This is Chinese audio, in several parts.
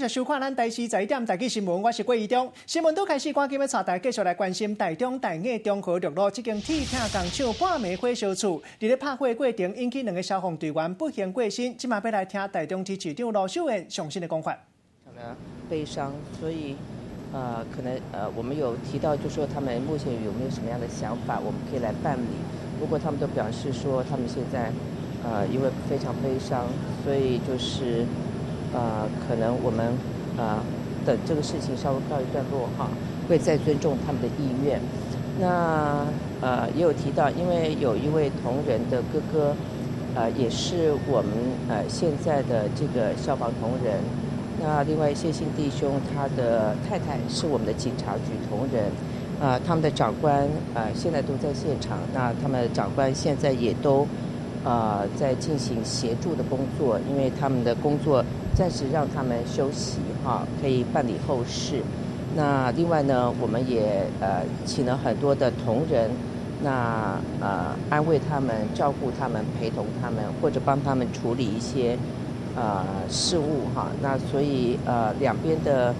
续收看咱台视11点台记新闻，我是郭怡中。新闻都开始，赶紧要插台，继续来关心台中大雅中和六路这间铁艇工厂半暝火烧厝，伫咧拍火过程引起2个消防队员不幸过身。今嘛要来听台中市市长罗秀燕详细的讲法。悲伤，所以可能我们有提到，就说他们目前有没有什么样的想法，我们可以来办理。不过他们都表示说，他们现在因为非常悲伤，所以就是可能我们等这个事情稍微告一段落哈，会再尊重他们的意愿。那也有提到，因为有一位同仁的哥哥，也是我们现在的这个消防同仁。那另外谢姓弟兄，他的太太是我们的警察局同仁，他们的长官现在都在现场。那他们的长官现在也都在进行协助的工作，因为他们的工作暂时让他们休息哈，可以办理后事。那另外呢，我们也请了很多的同仁，那安慰他们、照顾他们、陪同他们，或者帮他们处理一些事务哈。那所以两边的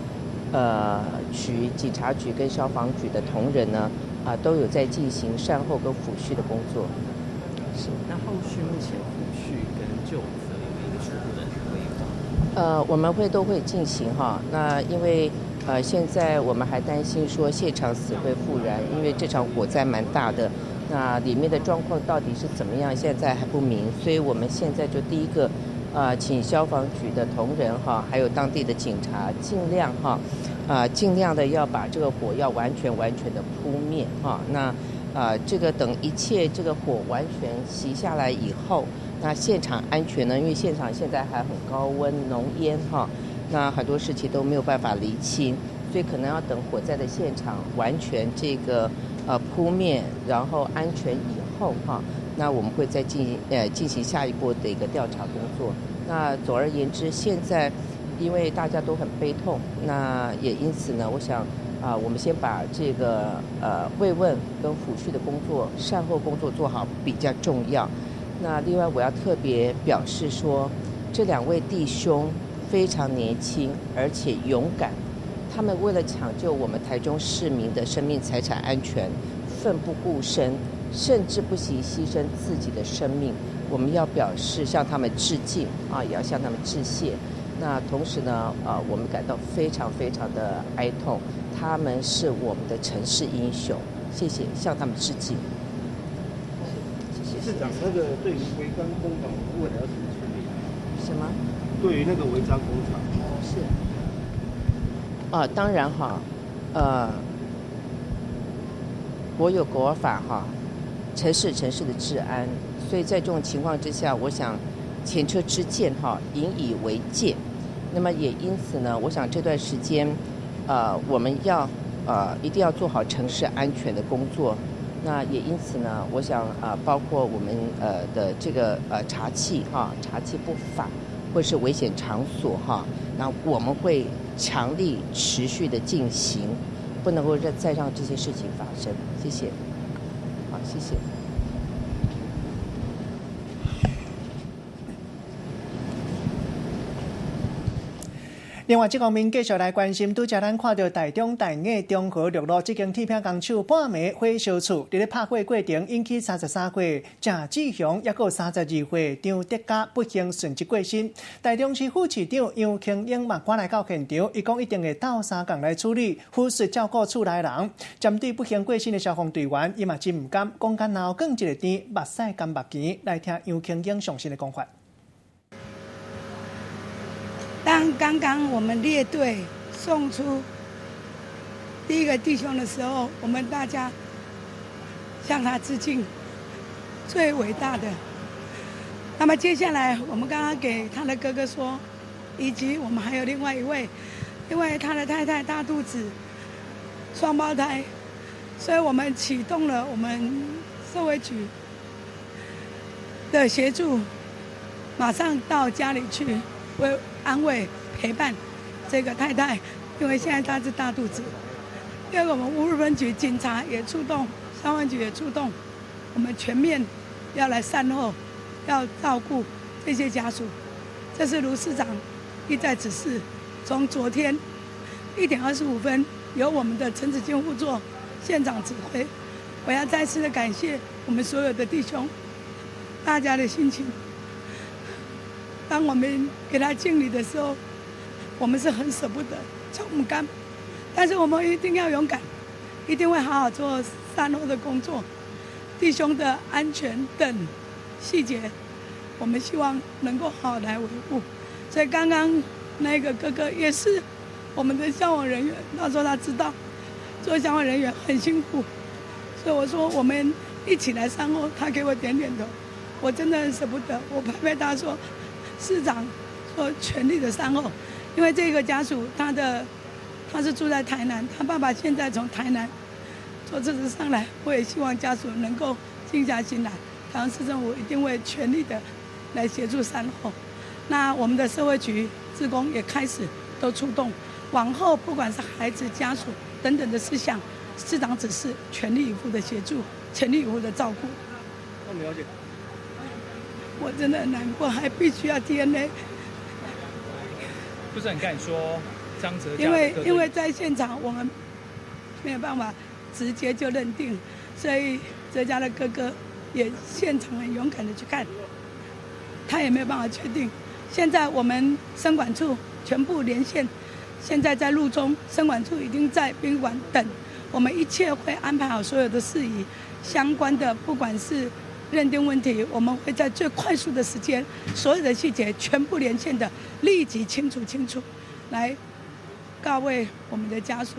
警察局跟消防局的同仁呢都有在进行善后跟抚恤的工作。是。那后续目前抚恤跟救责有没有一个初步的规划？我们都会进行哈。那因为现在我们还担心说现场死灰复燃，因为这场火灾蛮大的，那里面的状况到底是怎么样，现在还不明，所以我们现在就第一个请消防局的同仁哈，还有当地的警察尽量的要把这个火要完全的扑灭哈。那这个等一切这个火完全熄下来以后，那现场安全呢？因为现场现在还很高温浓烟哈，那很多事情都没有办法厘清，所以可能要等火灾的现场完全这个扑灭，然后安全以后哈，那我们会再进行下一步的一个调查工作。那总而言之，现在因为大家都很悲痛，那也因此呢，我想我们先把这个慰问跟抚恤的工作、善后工作做好比较重要。那另外我要特别表示说，这2位弟兄非常年轻而且勇敢，他们为了抢救我们台中市民的生命财产安全，奋不顾身，甚至不惜牺牲自己的生命。我们要表示向他们致敬也要向他们致谢。那同时呢，我们感到非常的哀痛，他们是我们的城市英雄，谢谢，向他们致敬。市长，那个对于违章工厂未来要怎么处理？什么？对于那个违章工厂，是。当然哈，国有国法哈，城市的治安，所以在这种情况之下，我想前车之鉴哈，引以为戒。那么也因此呢，我想这段时间，我们要一定要做好城市安全的工作。那也因此呢，我想包括我们的这个查缉不法或是危险场所哈，那我们会强力持续的进行，不能够再让这些事情发生。谢谢。好，谢谢。另外，这方面继续来关心，拄则咱看到台中大雅中和六路这间铁艇工厂半暝火烧厝，伫咧拍火过程引起33岁郑志雄，也有32岁张德嘉不幸殉职过身。台中市副市长杨庆英嘛赶来到现场，伊讲一定会斗相共来处理，抚恤照顾厝内人。针对不幸过身的消防队员，伊嘛真唔甘，讲干然后更一个甜，目屎甘目甜。来听杨庆英详细的讲法。当刚刚我们列队送出第一个弟兄的时候，我们大家向他致敬，最伟大的。那么接下来，我们刚刚给他的哥哥说，以及我们还有另外一位，因为他的太太大肚子，双胞胎，所以我们启动了我们社会局的协助，马上到家里去为安慰陪伴这个太太，因为现在她是大肚子。第二个，我们乌日分局警察也出动，消防局也出动，我们全面要来善后，要照顾这些家属。这是卢市长一再指示，从昨天1点25分，由我们的陈子敬副座现场指挥，我要再次的感谢我们所有的弟兄，大家的心情。当我们给他敬礼的时候，我们是很舍不得，超不甘，但是我们一定要勇敢，一定会好好做善后的工作，弟兄的安全等细节，我们希望能够好好来维护。所以刚刚那个哥哥也是我们的消防人员，他说他知道做消防人员很辛苦，所以我说我们一起来善后，他给我点点头，我真的很舍不得，我拍拍他说。市长说全力的善后，因为这个家属他是住在台南，他爸爸现在从台南坐车子上来，我也希望家属能够静下心来，台湾市政府一定会全力的来协助善后。那我们的社会局志工也开始都出动，往后不管是孩子家属等等的事项，市长指示全力以赴的协助，全力以赴的照顾。我们了解。我真的很难过，还必须要 DNA。就是你刚才说张哲嘉，因为在现场我们没有办法直接就认定，所以哲嘉的哥哥也现场很勇敢的去看，他也没有办法确定。现在我们生管处全部连线，现在在路中，生管处已经在宾馆等，我们一切会安排好所有的事宜，相关的不管是。认定问题，我们会在最快速的时间，所有的细节全部连线的，立即清楚，来告慰我们的家属。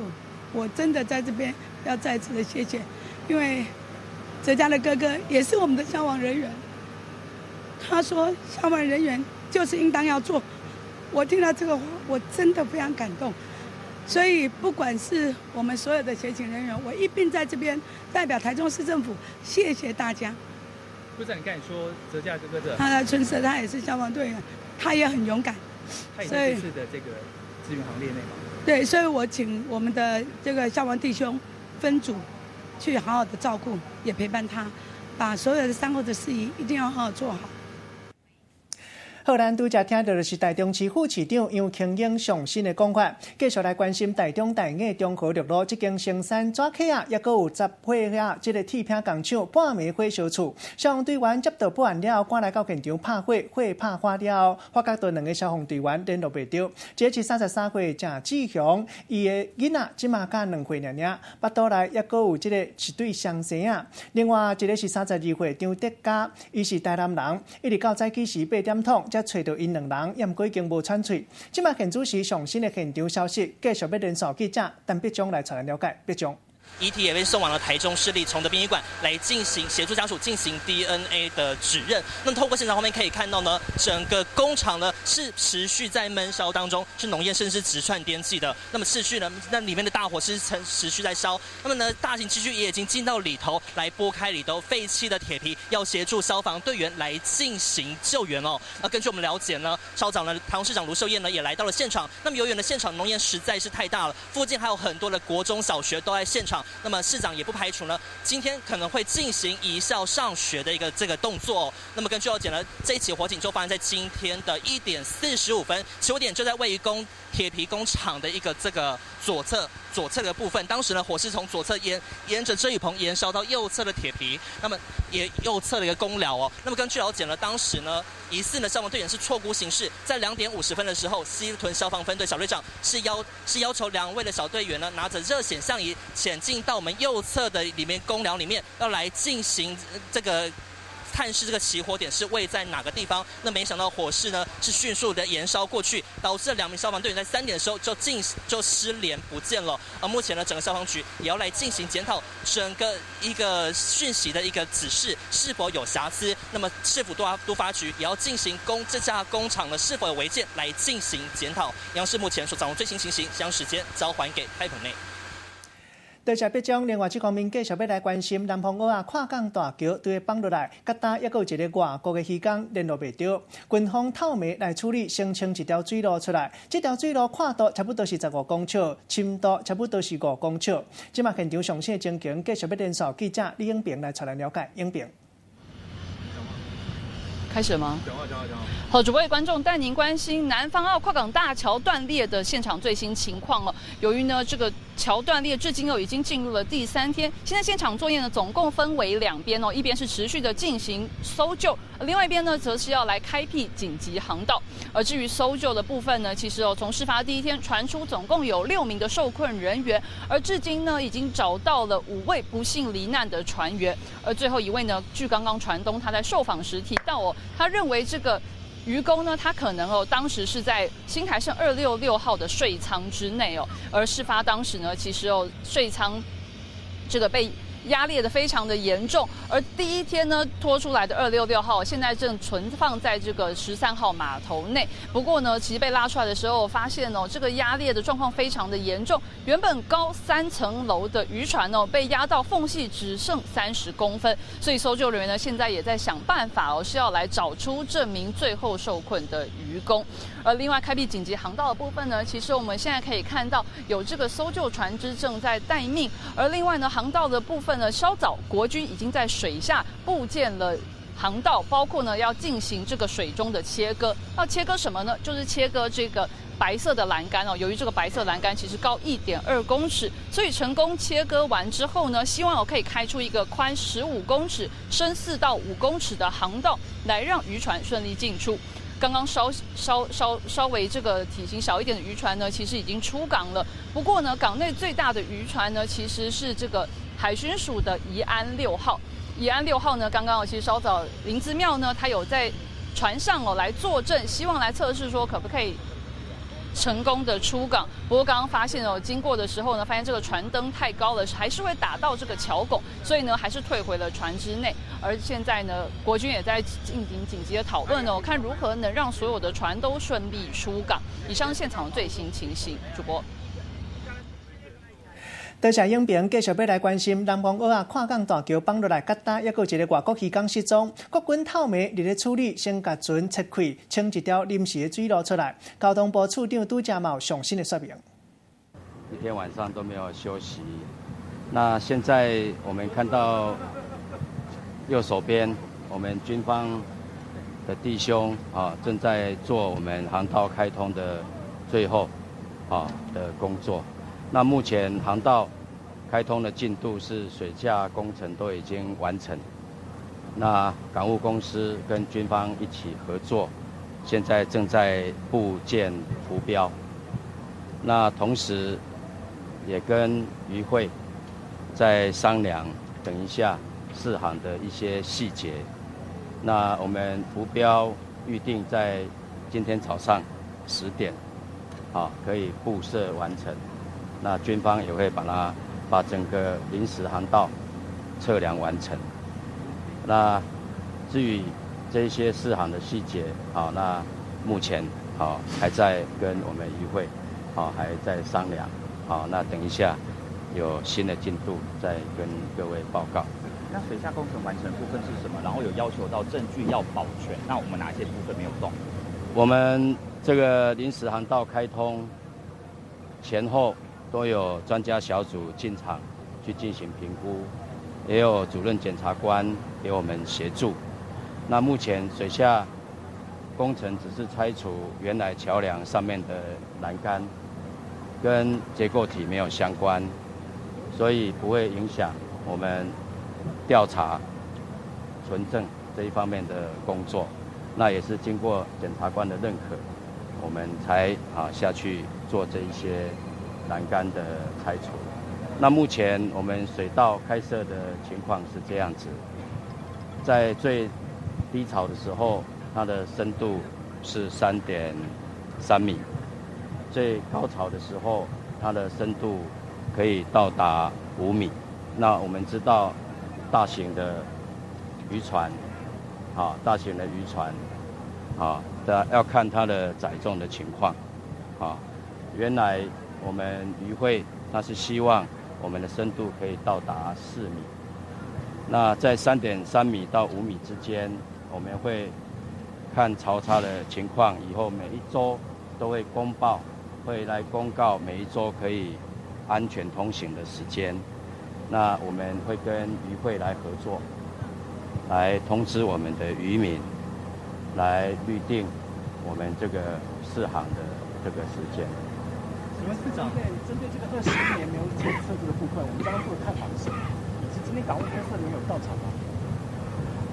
我真的在这边要再次的谢谢，因为哲嘉的哥哥也是我们的消防人员，他说消防人员就是应当要做。我听到这个话，我真的非常感动。所以不管是我们所有的协勤人员，我一并在这边代表台中市政府谢谢大家。部长，你刚才说哲嘉哥哥他的村社，他也是消防队员，他也很勇敢。他也在这次的这个支援行列内吗？对，所以我请我们的这个消防弟兄分组去好好的照顾，也陪伴他，把所有的善后的事宜一定要好好做好。好，咱拄则听到的是台中市副市长杨庆英上新的讲法，继续来关心台中大雅中和六路这间生产纸壳啊，也阁有10伙啊，这个铁片工厂半暝火烧厝，消防队员接到报案了，赶来到现场拍火，火拍花了，发觉到2个消防队员联络袂到，这是33岁郑志雄，伊的囡仔即马甲2岁尔，巴肚内也阁有这个一对双生啊。另外一个是32岁张德嘉，伊是台南人，一直到早起时8点钟。找到因2人，也毋过已经无喘喙。即马现主是上新的现场消息，继续要联络记者陈必忠来传了解。必忠。遗体也被送往了台中市立崇德殡仪馆来进行协助家属进行 DNA 的指认。那么透过现场画面可以看到呢，整个工厂呢是持续在闷烧当中，是浓烟甚至是直串天际的。那么持续呢，那里面的大火是持续在烧。那么呢，大型机具也已经进到里头来拨开里头废弃的铁皮，要协助消防队员来进行救援哦。那根据我们了解呢，市长呢，台中市长卢秀燕呢也来到了现场。那么由于呢现场浓烟实在是太大了，附近还有很多的国中小学都在现场。那么市长也不排除呢，今天可能会进行移校上学的一个这个动作哦。那么根据了解呢，这一起火警就发生在今天的1点45分，起火点就在位于铁皮工厂的一个这个左侧的部分。当时呢，火势从左侧沿着遮雨棚延烧到右侧的铁皮，那么也右侧的一个公寮哦。那么根据了解呢，当时呢，疑似呢消防队员是错估形势，在2点50分的时候，西屯消防分队小队长是要求2位的小队员呢，拿着热显像仪潜进到我们右侧的里面公寮里面，要来进行这个探视这个起火点是位在哪个地方。那没想到火势呢是迅速的延烧过去，导致2名消防队员在3点的时候就失联不见了。而目前呢，整个消防局也要来进行检讨整个一个讯息的一个指示是否有瑕疵。那么市府都发局也要进行这家工厂呢是否有违建来进行检讨。央视目前所掌握最新情形，将时间交还给台澎内。多谢必忠。另外，这方面继续要来关心南方澳啊跨港大桥对放落来，甲搭也有一个外国的渔工联络袂到，军方透暝来处理，声称一条水路出来，这条水路宽度差不多是15公尺，深度差不多是5公尺。即马现场详细的情形，继续要联络记者李永平来传来了解。永平。开始了吗？讲话。好，主播观众带您关心南方澳跨港大桥断裂的现场最新情况哦。由于呢这个桥断裂至今已经进入了第3天，现在现场作业呢总共分为2边哦，一边是持续的进行搜救，另外一边呢则是要来开辟紧急航道。而至于搜救的部分呢，其实从事发第1天传出总共有6名的受困人员，而至今呢已经找到了5位不幸罹难的船员，而最后1位呢，据刚刚船东他在受访时提到他认为这个渔工呢，他可能当时是在新台盛266号的税舱之内而事发当时呢，其实税舱这个被压裂的非常的严重，而第1天呢拖出来的266号现在正存放在这个13号码头内。不过呢，其实被拉出来的时候发现这个压裂的状况非常的严重，原本高3层楼的渔船被压到缝隙只剩30公分，所以搜救人员呢现在也在想办法是要来找出这名最后受困的渔工。而另外开辟紧急航道的部分呢，其实我们现在可以看到有这个搜救船只正在待命，而另外呢航道的部分呢，稍早国军已经在水下布建了航道，包括呢要进行这个水中的切割。要切割什么呢？就是切割这个白色的栏杆由于这个白色栏杆其实高1.2公尺，所以成功切割完之后呢，希望可以开出一个宽15公尺、深4到5公尺的航道，来让渔船顺利进出。刚刚稍微这个体型小一点的渔船呢，其实已经出港了。不过呢，港内最大的渔船呢，其实是这个海巡署的宜安6号。宜安6号呢，刚刚其实稍早林姿妙呢，他有在船上来作证，希望来测试说可不可以成功的出港。不过刚刚发现经过的时候呢，发现这个船灯太高了，还是会打到这个桥拱，所以呢还是退回了船只内。而现在呢，国军也在进行紧急的讨论看如何能让所有的船都顺利出港。以上是现场的最新情形，主播。多谢影评，继续要来关心南方澳跨港大桥放落来疙瘩，还有一个外国渔港失踪，国军透暝伫咧处理，先甲船拆开，清一条临时的水路出来。交通部处长拄则有详细的说明。一天晚上都没有休息。那现在我们看到右手边，我们军方的弟兄正在做我们航道开通的最后的工作。那目前航道开通的进度是水架工程都已经完成，那港务公司跟军方一起合作，现在正在布建浮标。那同时也跟渔会在商量，等一下试航的一些细节。那我们浮标预定在今天早上10点，可以布设完成。那军方也会把整个临时航道测量完成。那至于这些试航的细节，那目前还在跟我们渔会还在商量。那等一下有新的进度再跟各位报告。那水下工程完成部分是什么？然后有要求到证据要保全，那我们哪些部分没有动？我们这个临时航道开通前后都有专家小组进场去进行评估，也有主任检察官给我们协助。那目前水下工程只是拆除原来桥梁上面的栏杆，跟结构体没有相关，所以不会影响我们调查存证这一方面的工作。那也是经过检察官的认可，我们才下去做这一些栏杆的拆除。那目前我们水道开设的情况是这样子，在最低潮的时候，它的深度是3.3米，最高潮的时候，它的深度可以到达5米。那我们知道，大型的渔船，要看它的载重的情况，原来我们渔会它是希望我们的深度可以到达4米，那在3.3米到5米之间，我们会看潮差的情况，以后每一周都会会来公告每一周可以安全通行的时间。那我们会跟渔会来合作，来通知我们的渔民，来预定我们这个试航的这个时间。请问部长，针对这个21年没有检测这个部分，我们刚刚做的看法是什么？以及今天港务公司的人有到场吗？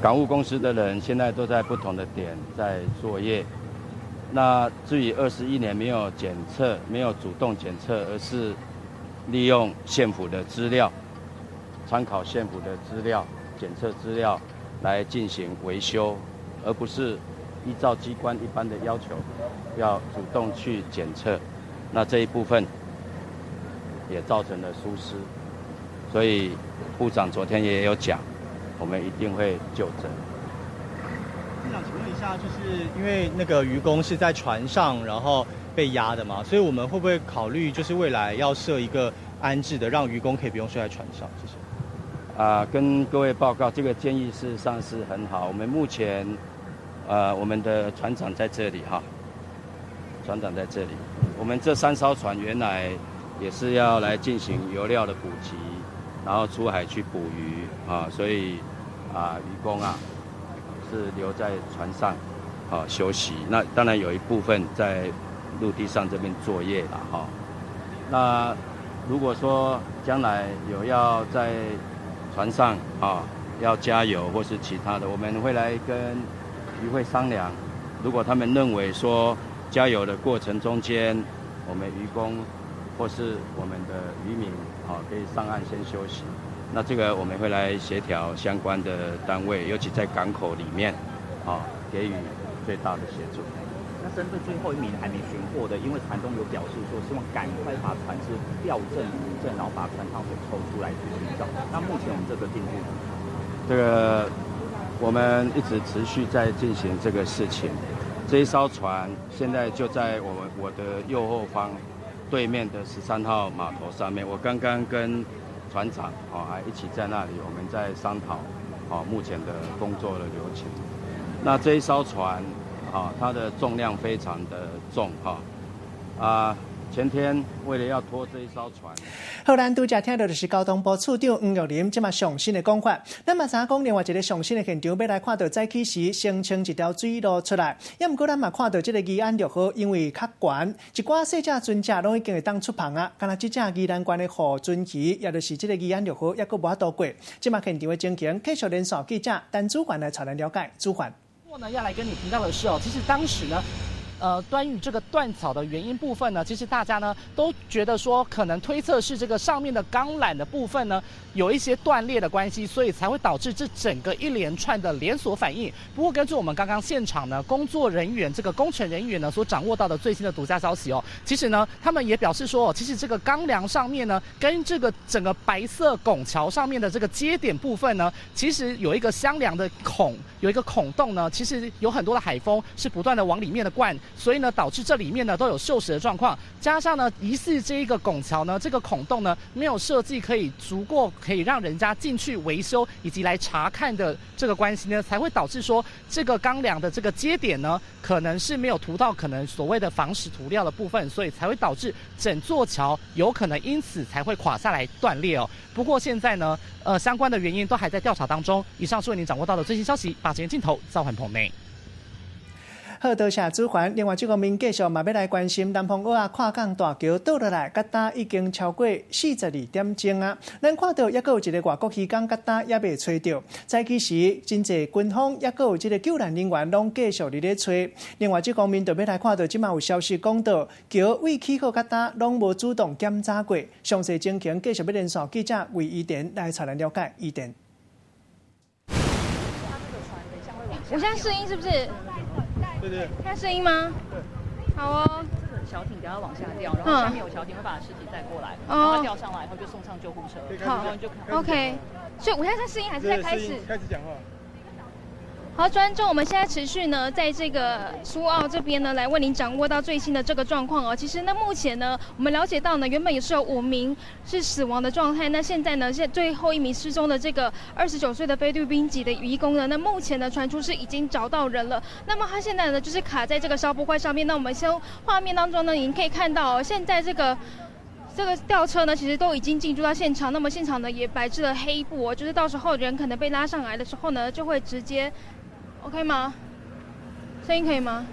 港务公司的人现在都在不同的点在作业。那至于21年没有检测，没有主动检测，而是利用县府的资料，参考县府的资料、检测资料来进行维修，而不是依照机关一般的要求，要主动去检测。那这一部分也造成了疏失，所以部长昨天也有讲，我们一定会纠正。部长，请问一下，就是因为那个渔工是在船上，然后被压的嘛，所以我们会不会考虑就是未来要设一个安置的，让渔工可以不用睡在船上？谢谢。跟各位报告，这个建议事实上是很好。我们目前，我们的船长在这里哈，船长在这里。我们这3艘船原来也是要来进行油料的补给，然后出海去捕鱼啊，所以渔工是留在船上休息。那当然有一部分在陆地上这边作业了哈。那如果说将来有要在船上要加油或是其他的，我们会来跟渔会商量。如果他们认为说加油的过程中间，我们渔工或是我们的渔民可以上岸先休息。那这个我们会来协调相关的单位，尤其在港口里面给予最大的协助。那针对最后一名还没寻获的，因为船东有表示说，希望赶快把船只吊正扶正，然后把船舱给抽出来去寻找。那目前我们这个进度，这个我们一直持续在进行这个事情。这一艘船现在就在我的右后方对面的13号码头上面。我刚刚跟船长还一起在那里，我们在商讨目前的工作的流程。那这一艘船它的重量非常的重前天为了要拖这一艘船，好，咱拄则听到就是交通部处长黄玉玲即马上新的讲法。咱嘛知影讲另外一个上新的现场，要来看到早起时声称一条水路出来。也毋过咱嘛看到这个宜安6号因为较悬，一寡细只船只拢已经会当出航啊。敢若这只宜兰县的护船鱼，也就是这个宜安6号，也阁无法度过。即马现场的情形，继续连线记者陈主环来朝咱了解。主环，我呢要来跟你提到的是其实当时呢。关于这个断槽的原因部分呢，其实大家呢都觉得说，可能推测是这个上面的钢缆的部分呢有一些断裂的关系，所以才会导致这整个一连串的连锁反应。不过，根据我们刚刚现场呢工作人员这个工程人员呢所掌握到的最新的独家消息其实呢他们也表示说，其实这个钢梁上面呢跟这个整个白色拱桥上面的这个接点部分呢，其实有一个相连的有一个孔洞呢，其实有很多的海风是不断的往里面的灌。所以呢，导致这里面呢都有锈蚀的状况，加上呢，疑似这一个拱桥呢，这个孔洞呢没有设计可以让人家进去维修以及来查看的这个关系呢，才会导致说这个钢梁的这个接点呢，可能是没有涂到可能所谓的防蚀涂料的部分，所以才会导致整座桥有可能因此才会垮下来断裂不过现在呢，相关的原因都还在调查当中。以上是为您掌握到的最新消息，把时间镜头召唤棚内。好，多谢主环。另外，这个面继续嘛要来关心南方澳跨港大桥倒落来，疙瘩已经超过42点钟啊。咱看到也有一个外国渔港疙瘩也未找到，早起时真济军方也有这个救援人员拢继续伫咧找。另外，这方面就要来看到，即马有消息讲到桥未起好疙瘩拢无主动检查过。详细情形继续要连线记者魏依典来查咱了解。依典，我现在试音是不是？对，看声音吗？好哦。这个小艇等下往下掉，然后下面有小艇会把尸体载过来，然后吊上来，然后就送上救护车。好，然后就OK。所以我现在在试音还是在开始？开始讲话。好，观众，我们现在持续呢，在这个苏澳这边呢，来为您掌握到最新的这个状况其实呢，目前呢，我们了解到呢，原本也是有5名是死亡的状态，那现在呢，最后一名失踪的这个29岁的菲律宾籍的渔工呢，那目前呢，传出是已经找到人了。那么他现在呢，就是卡在这个消波块上面。那我们先画面当中呢，您可以看到现在这个吊车呢，其实都已经进驻到现场。那么现场呢，也摆置了黑布就是到时候人可能被拉上来的时候呢，就会直接。OK 吗？声音可以吗？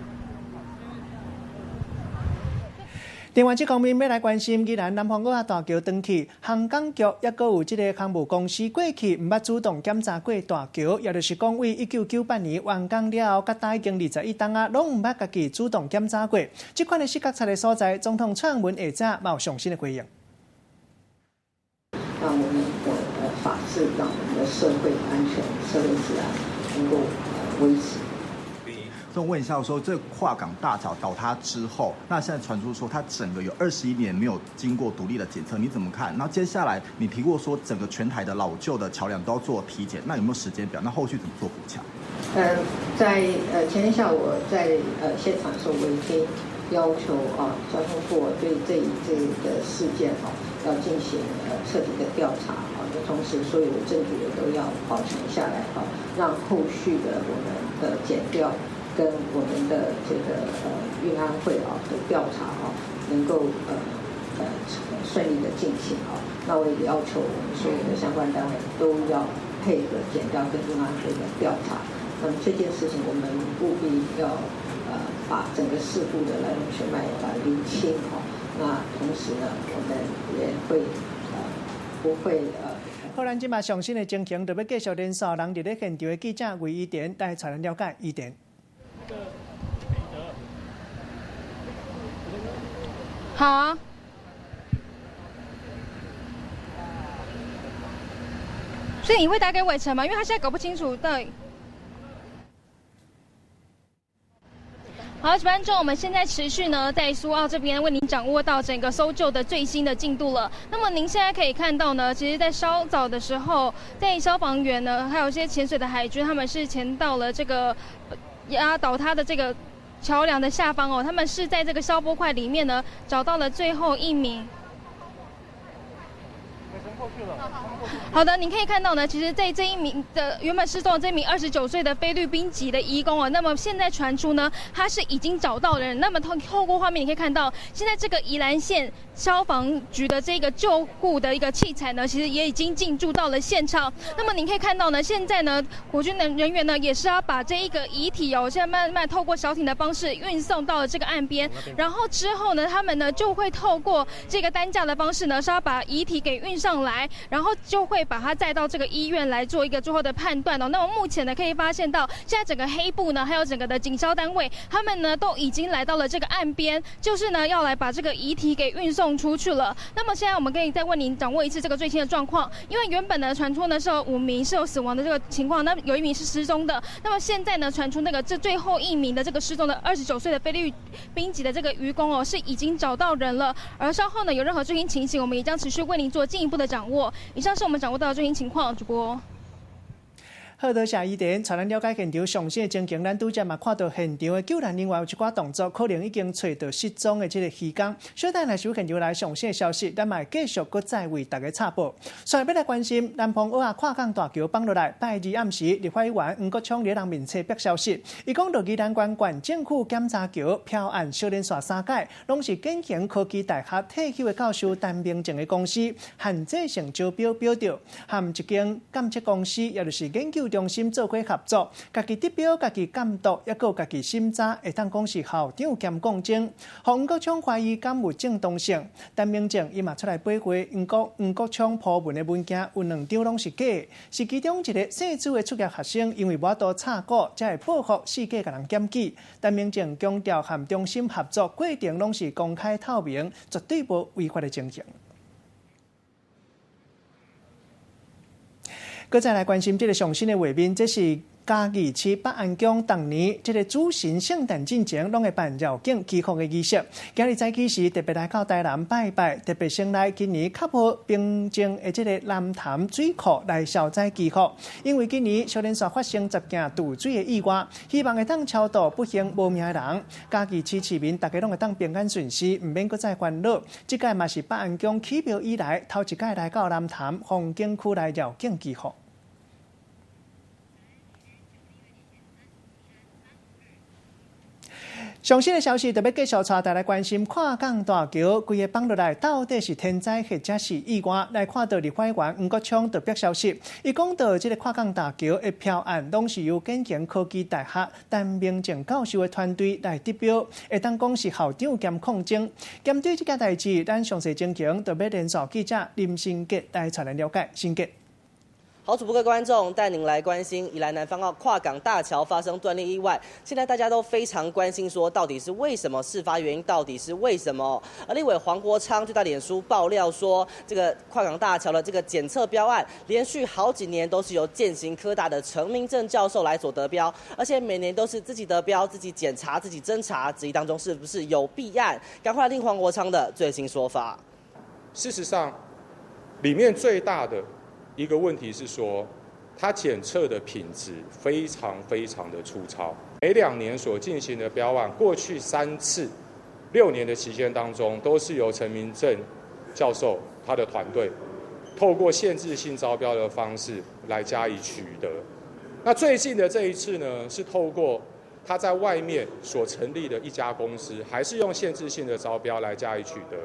另外，这方面要来关心，既然南方澳大桥登去，航港局也阁有这个航务公司过去唔捌主动检查过大桥，也就是讲，为1998年完工了后，甲大已经21档啊，拢唔捌家己主动检查过。这款的失觉察的所在，总统蔡英文下早嘛有详细的回应。让我们的法治，让我们的社会安全、社会治安能够维持。所以问一下，说这跨港大桥倒塌之后，那现在传出说它整个有21年没有经过独立的检测，你怎么看？然后接下来你提过说整个全台的老旧的桥梁都要做体检，那有没有时间表？那后续怎么做补强？在前天下午我在现场的时候，我已经要求交通部对这个事件要进行彻底的调查同时所有的证据也都要保存下来让后续的我们的检调跟我们的这个运安会的调查能够顺利的进行那我也要求我们所有的相关单位都要配合检调跟运安会的调查。那么这件事情我们务必要把整个事故的来龙去脉厘清那同时呢，我们也会不会好，咱即马上新的情形，就要继续连续人伫咧现场的记者魏依田带带咱了解依田。好啊。所以你会打给伟成吗？因为他现在搞不清楚到底。好，观众，我们现在持续呢在苏澳这边为您掌握到整个搜救的最新的进度了。那么您现在可以看到呢，其实在稍早的时候，在消防员呢，还有一些潜水的海军，他们是潜到了这个压倒塌的这个桥梁的下方他们是在这个消波块里面呢找到了最后一名。好的，你可以看到呢，其实，在这一名的原本失踪的这名29岁的菲律宾籍的移工那么现在传出呢，他是已经找到人。那么透过画面你可以看到，现在这个宜兰县消防局的这个救护的一个器材呢，其实也已经进驻到了现场。那么你可以看到呢，现在呢，国军的人员呢，也是要把这一个遗体现在慢慢透过小艇的方式运送到了这个岸边，然后之后呢，他们呢就会透过这个担架的方式呢，是要把遗体给运上来。然后就会把它载到这个医院来做一个最后的判断那么目前呢，可以发现到现在整个黑部呢，还有整个的警消单位，他们呢都已经来到了这个岸边，就是呢要来把这个遗体给运送出去了。那么现在我们可以再为您掌握一次这个最新的状况，因为原本呢传出呢是有5名是有死亡的这个情况，那有1名是失踪的。那么现在呢传出这最后1名的这个失踪的29岁的菲律宾籍的这个渔工是已经找到人了。而稍后呢有任何最新情形，我们也将持续为您做进一步的掌握。以上是我们掌握到的最新情况，主播。好，多谢依田，带咱了解现场详细的情形。咱拄则嘛看到现场的救援人员有一寡动作，可能已经找到失踪的这个渔工。小等来收现场来详细的消息，咱嘛继续搁再为大家插播。所以要来关心南方澳跨港大桥放落来，拜二暗时，立法委员黄国昌在人面册表消息，伊讲到宜兰县政府检查桥漂岸小连续3届，拢是建行科技大学退休的教授陈明正的公司限制性招标标着，和一间监测公司，也就是研究中心做伙合作，家己得标、家己监督，也有家己审查，会当讲是校长兼讲证。黄国昌怀疑敢有正当性，陈明正伊嘛出来驳回，黄国昌铺文的文件有2张拢是假的，是其中一个姓朱的出业学生，因为无多插股，才会报复世界甲人检举。陈明正强调，和中心合作过程拢是公开透明，绝对无违法的情形。搁再来关心这个上新的画面，这是嘉义市北安宫当年这个主神圣诞进前，拢会办绕境祈福的仪式。今日早起时特别来到台南拜拜，特别先来今年卡普平静的这个南潭水库来消灾祈福。因为今年小连续发生10件渡水的意外，希望会当超度不幸无命的人。嘉义市市民大家拢会当平安顺遂，唔免搁再烦恼。这届嘛是北安宫起庙以来头一届来到南潭风景区来绕境祈福。上新的消息特别继续带大家关心跨港大桥规个放落来到底是天灾或者是意外。来看到立法院黄国昌特别消息，伊讲到这个跨港大桥的标案，拢是由建行科技大学陈明正教授的团队来得标，会当讲是校长兼控证。针对这件代志，咱详细情形特别联络记者林新杰来带来了解。新杰。好，主播各位观众，带您来关心宜兰南方澳跨港大桥发生断裂意外。现在大家都非常关心，说到底是为什么？事发原因到底是为什么？而立委黄国昌就在脸书爆料说，这个跨港大桥的这个检测标案，连续好几年都是由建行科大的陈明正教授来所得标，而且每年都是自己得标、自己检查、自己侦查，质疑当中是不是有弊案？赶快来听黄国昌的最新说法。事实上，里面最大的一个问题是说，它检测的品质非常的粗糙。每2年所进行的标案，过去3次6年的期间当中，都是由陈明正教授他的团队透过限制性招标的方式来加以取得。那最近的这一次呢，是透过他在外面所成立的一家公司，还是用限制性的招标来加以取得。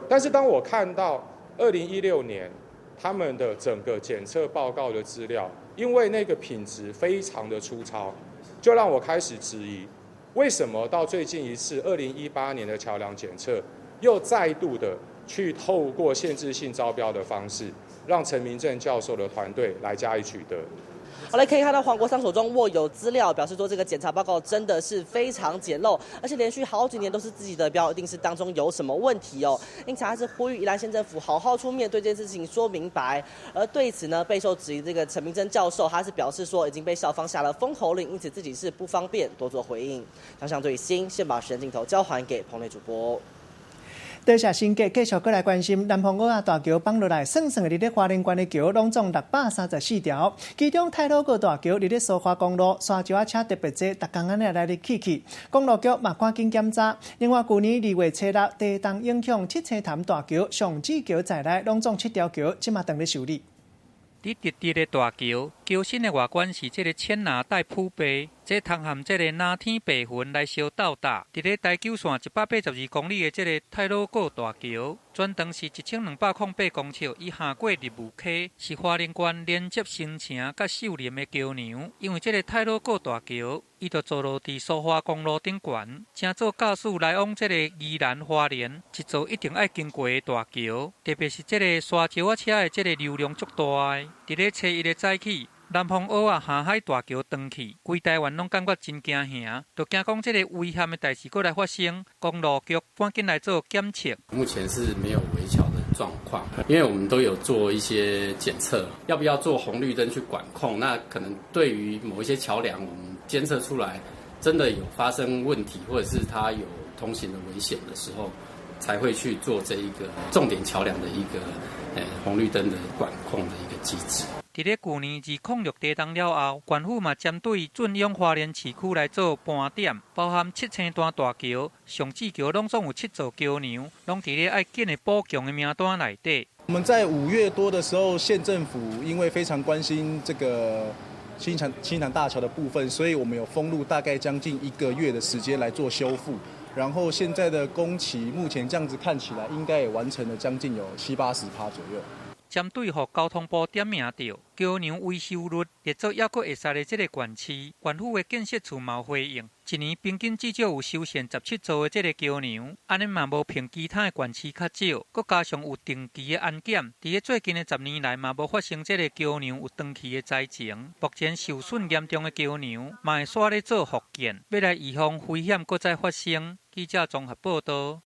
但是当我看到2016年他们的整个检测报告的资料，因为那个品质非常的粗糙，就让我开始质疑，为什么到最近一次2018年的桥梁检测，又再度的去透过限制性招标的方式，让陈明正教授的团队来加以取得。好嘞，可以看到黄国昌手中握有资料，表示说这个检查报告真的是非常简陋，而且连续好几年都是自己的标，一定是当中有什么问题哦。因此，他是呼吁宜兰县政府好好出面对这件事情说明白。而对此呢，备受质疑这个陈明正教授，他是表示说已经被校方下了封口令，因此自己是不方便多做回应。想最新，先把时间镜头交还给棚内主播。多谢新杰，继续过来关心南方澳仔大桥放落来，算的伫咧花莲县的桥，拢总634条，其中太鲁阁大桥伫咧苏花公路，沙石车特别多，逐工安尼来去。公路局嘛赶紧检查。另外，去年2月初6，地动影响七星潭大桥、上志桥在内，拢总7条桥，即嘛当咧修理。伫直直的大桥，桥身的外观是这个浅蓝带铺白，这通含这个蓝天白云来相斗搭。伫咧台九线182公里的这个太鲁阁大桥，全长是1208公尺，伊下过入雾溪，是花莲县连接新城甲秀林的桥梁。因为这个太鲁阁大桥，伊就坐落伫苏花公路顶悬，正做驾驶来往这个宜兰花莲，一座一定爱经过的大桥。特别是这个沙石车的这个流量足大的。伫咧初1的早起，南方澳仔下海大桥断去，规台湾拢感觉真惊吓，就惊讲这个危险的代志过来发生，公路局赶紧来做检测。目前是没有围桥的状况，因为我们都有做一些检测，要不要做红绿灯去管控？那可能对于某一些桥梁，我们监测出来真的有发生问题，或者是它有通行的危险的时候，才会去做这一个重点桥梁的一个红绿灯的管控的一个机制。伫咧去年2006地动了后，县府嘛针对准用花莲市区来做盘点，包含七星潭大桥、上志桥，拢总有7座桥梁，拢伫咧爱紧的补强的名单内底。我们在5月多的时候，县政府因为非常关心这个新潭大桥的部分，所以我们有封路大概将近1个月的时间来做修复。然后现在的工期目前这样子看起来，应该也完成了将近有70-80%左右。针对互交通部点名到桥梁维修率列作还阁会使的这个县市，县府的建设处嘛回应，一年平均至少有修缮17座的这个桥梁，安尼嘛无凭其他的县市较少，佮加上有定期的安检，伫咧最近的10年来嘛无发生这个桥梁有长期的灾情。目前受损严重的桥梁嘛会煞咧做复建，要来预防危险搁再发生。记者综合报道。